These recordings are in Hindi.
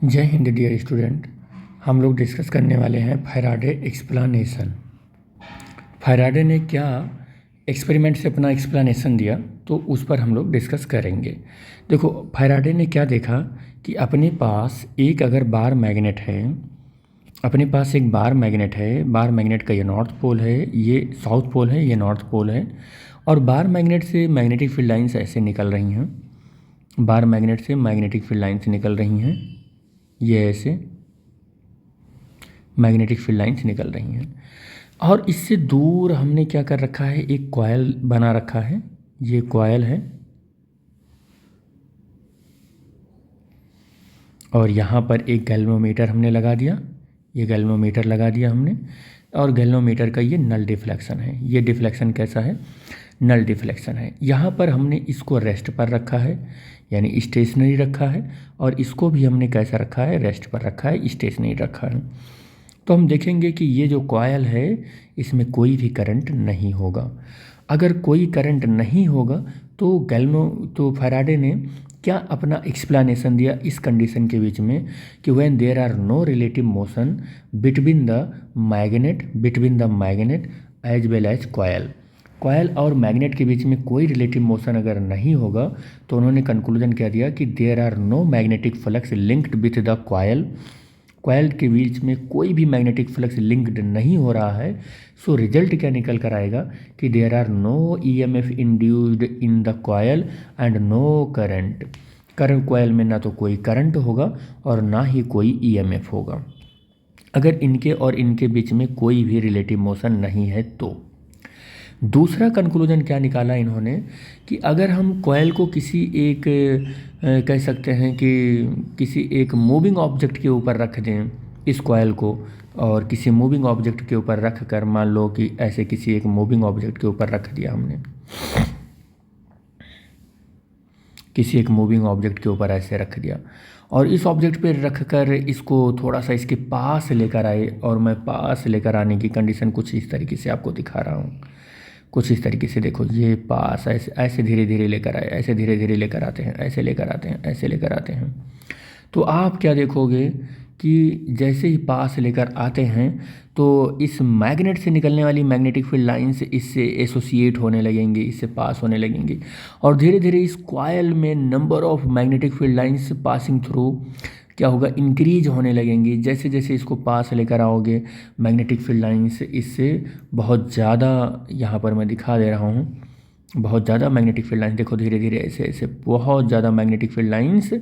जय हिंद डियर स्टूडेंट। हम लोग डिस्कस करने वाले हैं फैराडे एक्सप्लानेशन। फैराडे ने क्या एक्सपेरिमेंट से अपना एक्सप्लानेशन दिया, तो उस पर हम लोग डिस्कस करेंगे। देखो, फैराडे ने क्या देखा कि अपने पास एक अगर बार मैग्नेट है, अपने पास एक बार मैग्नेट है। बार मैग्नेट का ये नॉर्थ पोल है, ये साउथ पोल है, ये नॉर्थ पोल है। और बार मैग्नेट से मैग्नेटिक फील्ड लाइंस ऐसे निकल रही हैं। बार मैग्नेट से मैग्नेटिक फील्ड लाइंस निकल रही हैं, ये ऐसे मैग्नेटिक फील्ड लाइंस निकल रही हैं। और इससे दूर हमने क्या कर रखा है, एक कॉयल बना रखा है। ये कॉयल है और यहाँ पर एक गैल्वेनोमीटर हमने लगा दिया। ये गैल्वेनोमीटर लगा दिया हमने, और गैल्वेनोमीटर का ये नल डिफ्लेक्शन है। ये डिफ्लेक्शन कैसा है? नल डिफ्लेक्शन है। यहाँ पर हमने इसको रेस्ट पर रखा है, यानी स्टेशनरी रखा है। और इसको भी हमने कैसा रखा है? रेस्ट पर रखा है, स्टेशनरी रखा है। तो हम देखेंगे कि ये जो कॉयल है, इसमें कोई भी करंट नहीं होगा। अगर कोई करंट नहीं होगा तो फैराडे ने क्या अपना एक्सप्लेनेशन दिया इस कंडीशन के बीच में कि when there are no relative motion between the magnet as well as coil. Coil और मैग्नेट के बीच में कोई रिलेटिव मोशन अगर नहीं होगा, तो उन्होंने कंक्लूजन क्या दिया कि there are no magnetic flux linked with the coil. Coil के बीच में कोई भी मैग्नेटिक फ्लक्स लिंक्ड नहीं हो रहा है। सो रिजल्ट क्या निकल कर आएगा कि there are no EMF induced in the coil and no current. Coil में ना तो कोई करंट होगा और ना ही कोई ईएमएफ होगा, अगर इनके और इनके बीच में कोई भी रिलेटिव मोशन नहीं है तो। दूसरा कंक्लूजन क्या निकाला इन्होंने कि अगर हम कॉयल को किसी एक कह सकते हैं कि किसी एक मूविंग ऑब्जेक्ट के ऊपर रख दें इस कॉयल को, और किसी मूविंग ऑब्जेक्ट के ऊपर रख कर, मान लो कि ऐसे किसी एक मूविंग ऑब्जेक्ट के ऊपर रख दिया हमने, किसी एक मूविंग ऑब्जेक्ट के ऊपर ऐसे रख दिया, और इस ऑब्जेक्ट पे रख कर इसको थोड़ा सा इसके पास लेकर आए। और मैं पास लेकर आने की कंडीशन कुछ इस तरीके से आपको दिखा रहा हूँ। कुछ इस तरीके से देखो, ये पास ऐसे ऐसे धीरे धीरे लेकर आए, ऐसे धीरे धीरे लेकर आते हैं, ऐसे लेकर आते हैं, ऐसे लेकर आते हैं। तो आप क्या देखोगे कि जैसे ही पास लेकर आते हैं तो इस मैग्नेट से निकलने वाली मैग्नेटिक फील्ड लाइन से इससे एसोसिएट होने लगेंगी, इससे पास होने लगेंगी। और धीरे धीरे इस कॉयल में number of magnetic field lines passing through क्या होगा? इंक्रीज होने लगेंगी। जैसे जैसे इसको पास लेकर आओगे, मैग्नेटिक फील्ड लाइंस इससे बहुत ज़्यादा, यहाँ पर मैं दिखा दे रहा हूँ, बहुत ज़्यादा मैग्नेटिक फील्ड लाइंस देखो, धीरे धीरे ऐसे ऐसे बहुत ज़्यादा मैग्नेटिक फील्ड लाइंस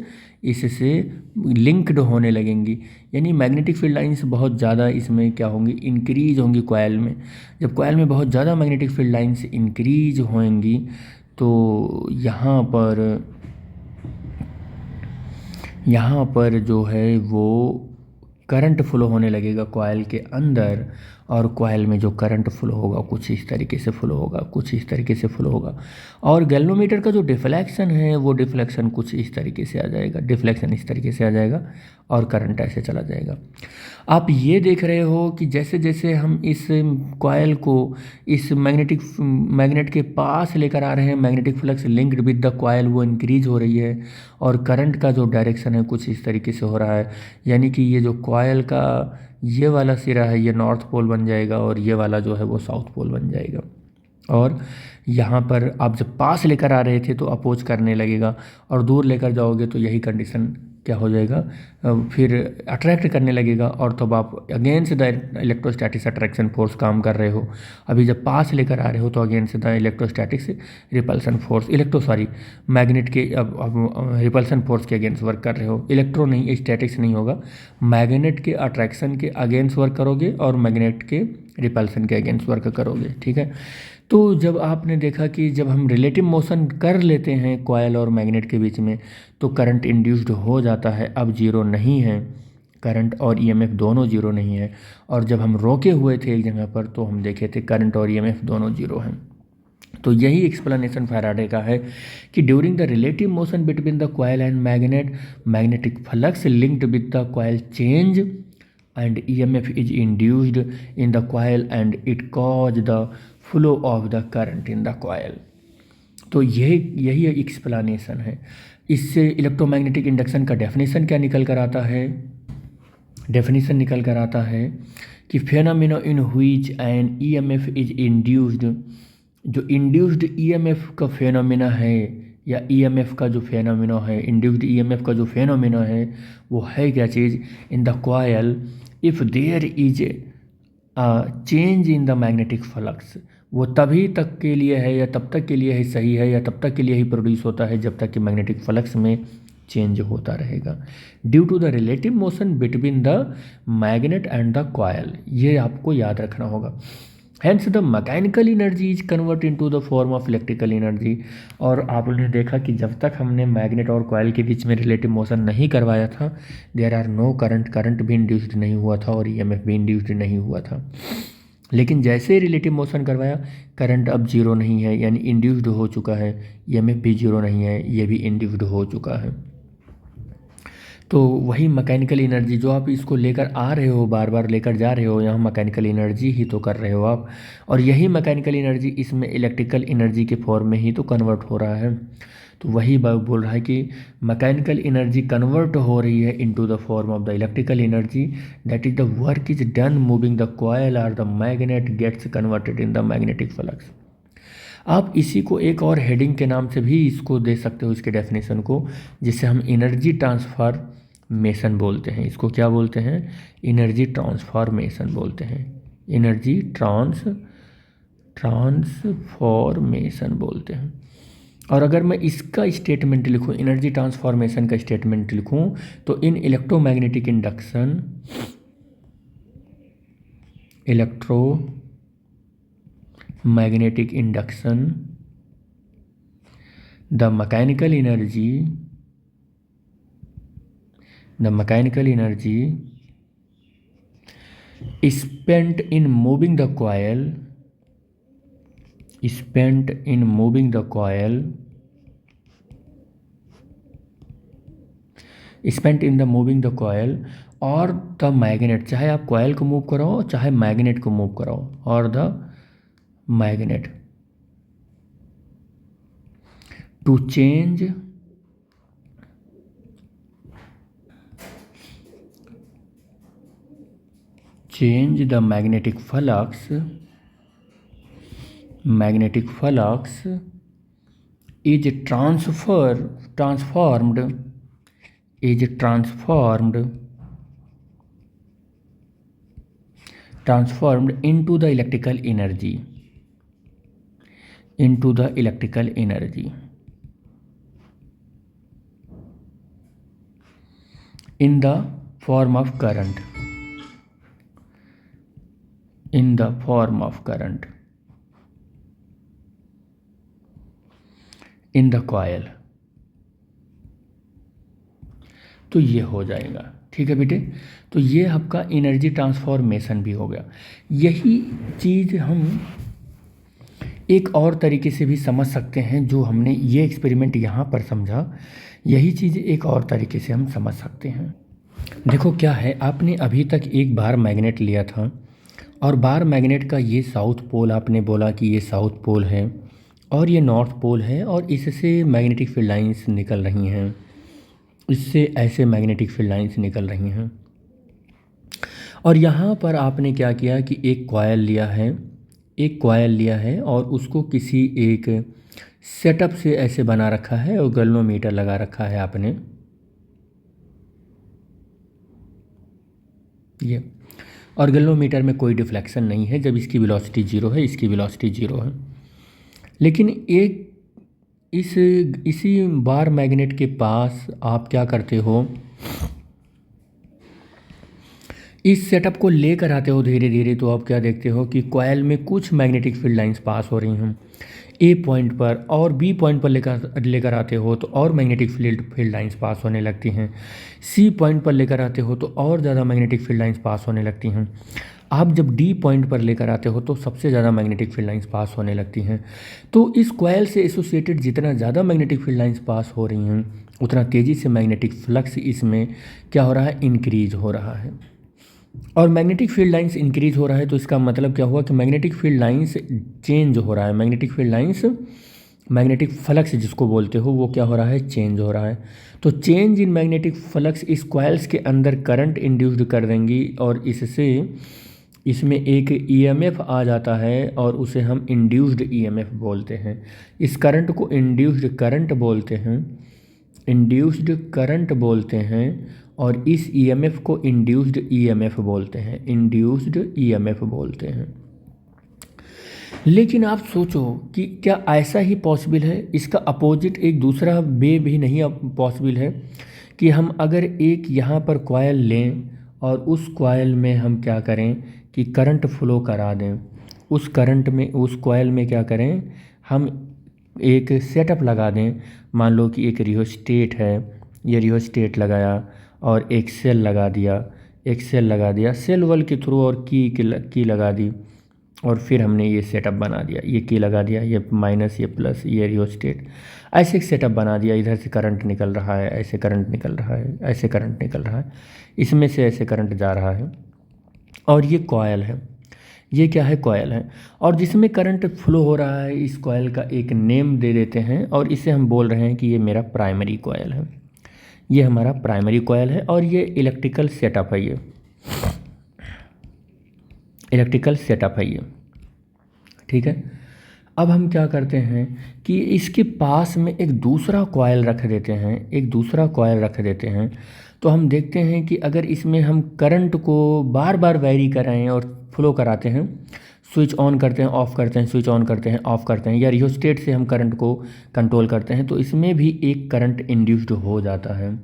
इससे लिंक्ड होने लगेंगी। यानी मैग्नेटिक फील्ड लाइंस बहुत ज़्यादा इसमें क्या होंगी? इंक्रीज होंगी कॉयल में। जब कॉयल में बहुत ज़्यादा मैग्नेटिक फील्ड लाइंस इंक्रीज होंगी तो यहाँ पर जो है वो करंट फ्लो होने लगेगा कॉयल के अंदर। और कॉयल में जो करंट फ्लो होगा कुछ इस तरीके से फ्लो होगा, कुछ इस तरीके से फ्लो होगा। और गैल्वेनोमीटर का जो डिफ्लेक्शन है वो डिफ्लेक्शन कुछ इस तरीके से आ जाएगा, डिफ्लेक्शन इस तरीके से आ जाएगा, और करंट ऐसे चला जाएगा। आप ये देख रहे हो कि जैसे जैसे हम इस कॉयल को इस मैग्नेट के पास लेकर आ रहे हैं, magnetic flux linked with the coil वो इंक्रीज हो रही है, और करंट का जो डायरेक्शन है कुछ इस तरीके से हो रहा है। यानी कि ये जो कॉयल का ये वाला सिरा है ये नॉर्थ पोल बन जाएगा, और ये वाला जो है वो साउथ पोल बन जाएगा। और यहाँ पर आप जब पास लेकर आ रहे थे तो अपोज करने लगेगा, और दूर लेकर जाओगे तो यही कंडीशन क्या हो जाएगा? फिर अट्रैक्ट करने लगेगा, और तब आप against the electrostatics attraction force काम कर रहे हो। अभी जब पास लेकर आ रहे हो तो against the electrostatics repulsion force, magnet के अब रिपल्सन फोर्स के अगेंस्ट वर्क कर रहे हो। इलेक्ट्रो नहीं, स्टैटिक्स नहीं होगा, मैग्नेट के अट्रैक्शन के अगेंस्ट वर्क करोगे और मैग्नेट के रिपल्सन के अगेंस्ट वर्क करोगे। ठीक है, तो जब आपने देखा कि जब हम रिलेटिव मोशन कर लेते हैं कॉयल और मैग्नेट के बीच में तो करंट इंड्यूस्ड हो जाता है, अब जीरो नहीं है, करंट और ईएमएफ दोनों जीरो नहीं है। और जब हम रोके हुए थे एक जगह पर तो हम देखे थे करंट और ईएमएफ दोनों जीरो हैं। तो यही एक्सप्लेनेशन फैराडे का है कि during the relative motion between the coil and magnet, magnetic flux linked with the coil change and EMF is induced in the coil and it cause the flow of the current in the coil। तो यही एक्सप्लेनेशन है। इससे इलेक्ट्रोमैग्नेटिक इंडक्शन का डेफिनेशन क्या निकल कर आता है? डेफिनेशन निकल कर आता है कि phenomena in which N EMF is induced, जो इंड्यूस्ड ईएमएफ का फेनोमेना है या ईएमएफ का जो फेनोमेना है, इंड्यूस्ड ईएमएफ का जो फेनोमेना है वो है क्या चीज़? In the coil if there is change in the magnetic flux, वो तभी तक के लिए है या तब तक के लिए ही सही है या तब तक के लिए ही प्रोड्यूस होता है जब तक कि मैग्नेटिक फ्लक्स में चेंज होता रहेगा, due to the relative motion between the magnet and the coil. ये आपको याद रखना होगा। Hence the mechanical energy is convert into the form of electrical energy. और आपने देखा कि जब तक हमने मैग्नेट और कॉयल के बीच में रिलेटिव मोशन नहीं करवाया था, there are no current, current भी इंड्यूस्ड नहीं हुआ था और ईएमएफ भी इंड्यूस्ड नहीं हुआ था। लेकिन जैसे ही रिलेटिव मोशन करवाया, करंट अब जीरो नहीं है, यानी इंड्यूस्ड हो चुका है, ईएमएफ भी जीरो नहीं है, ये भी इंड्यूस्ड हो चुका है। तो वही मैकेनिकल एनर्जी जो आप इसको लेकर आ रहे हो, बार बार लेकर जा रहे हो, यहाँ मैकेनिकल एनर्जी ही तो कर रहे हो आप, और यही मैकेनिकल एनर्जी इसमें इलेक्ट्रिकल एनर्जी के फॉर्म में ही तो कन्वर्ट हो रहा है। तो वही बात बोल रहा है कि मैकेनिकल एनर्जी कन्वर्ट हो रही है into the form of the electrical energy, that is the work is done moving the coil और the magnet gets converted in the magnetic flux. आप इसी को एक और हेडिंग के नाम से भी इसको दे सकते हो, इसके डेफिनेशन को, जिसे हम एनर्जी ट्रांसफॉर्मेशन बोलते हैं। इसको क्या बोलते हैं? एनर्जी ट्रांसफॉर्मेशन बोलते हैं। एनर्जी ट्रांसफॉर्मेशन बोलते हैं। और अगर मैं इसका स्टेटमेंट लिखूं, एनर्जी ट्रांसफॉर्मेशन का स्टेटमेंट लिखूं, तो in electromagnetic induction, electromagnetic induction, the mechanical energy spent in moving the coil, spent in moving the coil और द मैग्नेट, चाहे आप कॉयल को मूव कराओ चाहे मैग्नेट को मूव कराओ, और the magnet to change the magnetic flux is transformed into the electrical energy, in the form of current, in the coil। तो ये हो जाएगा, ठीक है बेटे। तो ये आपका एनर्जी ट्रांसफॉर्मेशन भी हो गया। यही चीज़ हम एक और तरीके से भी समझ सकते हैं, जो हमने ये एक्सपेरिमेंट यहाँ पर समझा, यही चीज़ एक और तरीके से हम समझ सकते हैं। देखो क्या है, आपने अभी तक एक बार मैग्नेट लिया था और बार मैग्नेट का ये साउथ पोल, आपने बोला कि ये साउथ पोल है और ये नॉर्थ पोल है, और इससे मैग्नेटिक फील्ड लाइंस निकल रही हैं, इससे ऐसे मैग्नेटिक फील्ड लाइंस निकल रही हैं। और यहाँ पर आपने क्या किया कि एक कॉयल लिया है और उसको किसी एक सेटअप से ऐसे बना रखा है और गैल्वेनोमीटर लगा रखा है आपने, ये, और गैल्वेनोमीटर में कोई डिफ्लेक्शन नहीं है जब इसकी वेलोसिटी जीरो है, इसकी वेलोसिटी जीरो है। लेकिन एक इसी बार मैग्नेट के पास आप क्या करते हो, इस सेटअप को लेकर आते हो धीरे धीरे, तो आप क्या देखते हो कि कॉयल में कुछ मैग्नेटिक फील्ड लाइंस पास हो रही हैं ए पॉइंट पर, और बी पॉइंट पर लेकर आते हो तो और मैग्नेटिक फील्ड लाइंस पास होने लगती हैं, सी पॉइंट पर लेकर आते हो तो और ज़्यादा मैग्नेटिक फील्ड लाइंस पास होने लगती हैं। आप जब डी पॉइंट पर लेकर आते हो तो सबसे ज़्यादा मैग्नेटिक फील्ड लाइंस पास होने लगती हैं। तो इस कॉयल से एसोसिएटेड जितना ज़्यादा मैग्नेटिक फील्ड लाइंस पास हो रही हैं, उतना तेज़ी से मैग्नेटिक फ्लक्स इसमें क्या हो रहा है, इंक्रीज हो रहा है। और मैग्नेटिक फील्ड लाइंस इंक्रीज हो रहा है तो इसका मतलब क्या हुआ कि मैग्नेटिक फील्ड लाइंस चेंज हो रहा है, magnetic field lines magnetic flux जिसको बोलते हो वो क्या हो रहा है, चेंज हो रहा है। तो चेंज इन मैग्नेटिक फ्लक्स इस कॉइल्स के अंदर करंट इंड्यूस्ड कर देंगी और इससे इसमें एक ईएमएफ आ जाता है और उसे हम इंड्यूस्ड ईएमएफ बोलते हैं। इस करंट को इंड्यूस्ड करंट बोलते हैं, इंड्यूस्ड करंट बोलते हैं और इस ईएमएफ को इंड्यूस्ड ईएमएफ बोलते हैं, इंड्यूस्ड ईएमएफ बोलते हैं। लेकिन आप सोचो कि क्या ऐसा ही पॉसिबल है, इसका अपोजिट एक दूसरा वे भी नहीं पॉसिबल है कि हम अगर एक यहाँ पर कॉइल लें और उस कॉइल में हम क्या करें कि करंट फ्लो करा दें, उस करंट में उस कॉइल में क्या करें, हम एक सेटअप लगा दें। मान लो कि एक रियोस्टेट है, ये रियोस्टेट लगाया और एक सेल लगा दिया, एक सेल लगा दिया, सेल वल के थ्रू और की लगा दी और फिर हमने ये सेटअप बना दिया, ये की लगा दिया, ये माइनस, ये प्लस, ये रियोस्टेट, ऐसे एक सेटअप बना दिया। इधर से करंट निकल रहा है, ऐसे करंट निकल रहा है, ऐसे करंट निकल रहा है, इसमें से ऐसे करंट जा रहा है और ये कॉइल है, ये क्या है, कॉइल है। और जिसमें करंट फ्लो हो रहा है इस कॉइल का एक नेम दे देते हैं और इसे हम बोल रहे हैं कि ये मेरा प्राइमरी कॉइल है, ये हमारा प्राइमरी कॉइल है और ये इलेक्ट्रिकल सेटअप है, ये इलेक्ट्रिकल सेटअप है ये, ठीक है। अब हम क्या करते हैं कि इसके पास में एक दूसरा कॉइल रख देते हैं, एक दूसरा कॉइल रख देते हैं। तो हम देखते हैं कि अगर इसमें हम करंट को बार बार वेरी कराएं और फ्लो कराते हैं, स्विच ऑन करते हैं, ऑफ़ करते हैं, स्विच ऑन करते हैं, ऑफ़ करते हैं, या रियोस्टेट से हम करंट को कंट्रोल करते हैं, तो इसमें भी एक करंट इंड्यूस्ड हो जाता है,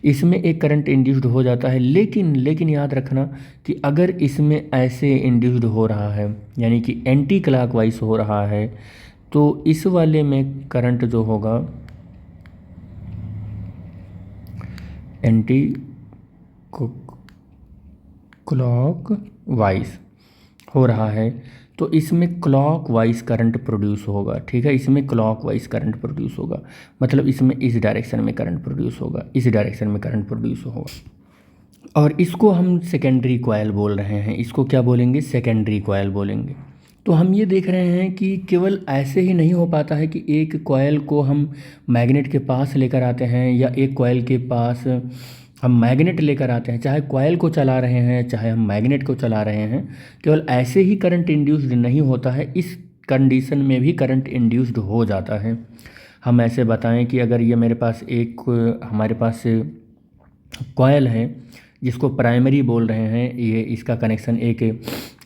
इसमें एक करंट इंड्यूस्ड हो जाता है। लेकिन याद रखना कि अगर इसमें ऐसे इंड्यूस्ड हो रहा है यानी कि एंटी क्लॉकवाइज हो रहा है, तो इस वाले में करंट जो होगा एंटी क्लॉकवाइज हो रहा है, तो इसमें क्लॉकवाइज करंट प्रोड्यूस होगा, ठीक है। इसमें क्लॉकवाइज करंट प्रोड्यूस होगा, मतलब इसमें इस डायरेक्शन में करंट प्रोड्यूस होगा, इस डायरेक्शन में करंट प्रोड्यूस होगा। और इसको हम सेकेंडरी कॉइल बोल रहे हैं, इसको क्या बोलेंगे, सेकेंडरी कॉइल बोलेंगे। तो हम ये देख रहे हैं कि केवल ऐसे ही नहीं हो पाता है कि एक कॉइल को हम मैग्नेट के पास लेकर आते हैं या एक कॉइल के पास हम मैग्नेट लेकर आते हैं, चाहे कॉइल को चला रहे हैं चाहे हम मैग्नेट को चला रहे हैं, केवल ऐसे ही करंट इंड्यूस्ड नहीं होता है, इस कंडीशन में भी करंट इंड्यूस्ड हो जाता है। हम ऐसे बताएं कि अगर ये मेरे पास एक हमारे पास कॉइल है जिसको प्राइमरी बोल रहे हैं, ये इसका कनेक्शन एक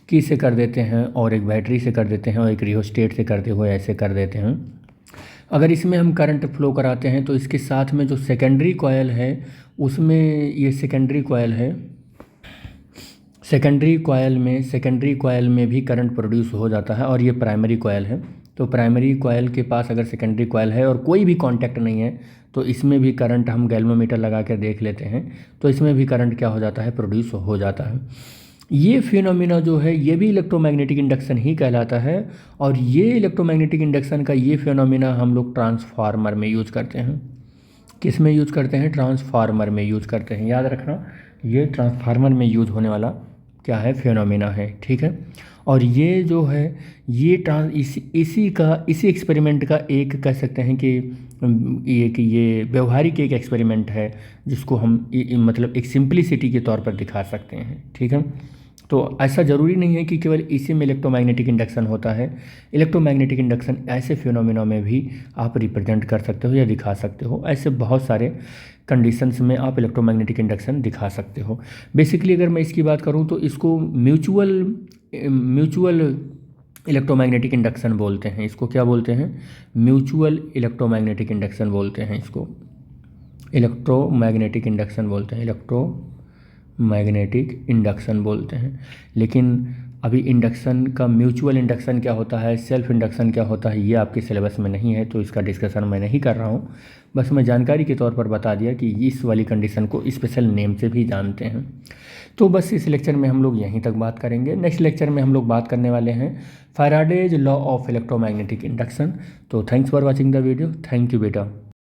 की से कर देते हैं और एक बैटरी से कर देते हैं और एक रियोस्टेट से करते हुए ऐसे कर देते हैं। अगर इसमें हम करंट फ्लो कराते हैं तो इसके साथ में जो सेकेंडरी कॉइल है उसमें, ये सेकेंडरी कॉइल है, सेकेंडरी कॉइल में भी करंट प्रोड्यूस हो जाता है और ये प्राइमरी कॉइल है। तो प्राइमरी कॉइल के पास अगर सेकेंडरी कॉइल है और कोई भी कांटेक्ट नहीं है तो इसमें भी करंट हम गैल्वेनोमीटर लगा कर देख लेते हैं, तो इसमें भी करंट क्या हो जाता है, प्रोड्यूस हो जाता है। ये फिनोमिना जो है ये भी इलेक्ट्रोमैग्नेटिक इंडक्शन ही कहलाता है और ये इलेक्ट्रोमैग्नेटिक इंडक्शन का ये फिनोमिना हम लोग ट्रांसफार्मर में यूज करते हैं। किस में यूज करते हैं, ट्रांसफार्मर में यूज करते हैं। याद रखना ये ट्रांसफार्मर में यूज होने वाला क्या है, फिनोमिना है, ठीक है। और ये जो है ये इसी एक्सपेरिमेंट का एक कह सकते हैं कि ये व्यवहारिक एक एक्सपेरिमेंट है जिसको हम मतलब एक सिंप्लिसिटी के तौर पर दिखा सकते हैं, ठीक है। तो ऐसा ज़रूरी नहीं है कि केवल इसी में इलेक्ट्रोमैग्नेटिक इंडक्शन होता है, इलेक्ट्रोमैग्नेटिक इंडक्शन ऐसे फिनोमिना में भी आप रिप्रेजेंट कर सकते हो या दिखा सकते हो। ऐसे बहुत सारे कंडीशंस में आप इलेक्ट्रोमैग्नेटिक इंडक्शन दिखा सकते हो। बेसिकली अगर मैं इसकी बात करूँ तो इसको म्यूचुअल इलेक्ट्रोमैग्नेटिक इंडक्शन बोलते हैं। इसको क्या बोलते हैं, म्यूचुअल इलेक्ट्रोमैग्नेटिक इंडक्शन बोलते हैं, इसको इलेक्ट्रोमैग्नेटिक इंडक्शन बोलते हैं, इलेक्ट्रोमैग्नेटिक इंडक्शन बोलते हैं। लेकिन अभी इंडक्शन का म्यूचुअल इंडक्शन क्या होता है, सेल्फ इंडक्शन क्या होता है, ये आपके सिलेबस में नहीं है, तो इसका डिस्कशन मैं नहीं कर रहा हूँ। बस मैं जानकारी के तौर पर बता दिया कि इस वाली कंडीशन को स्पेशल नेम से भी जानते हैं। तो बस इस लेक्चर में हम लोग यहीं तक बात करेंगे। नेक्स्ट लेक्चर में हम लोग बात करने वाले हैं Faraday's law of electromagnetic induction. तो thanks for watching the video, thank you बेटा।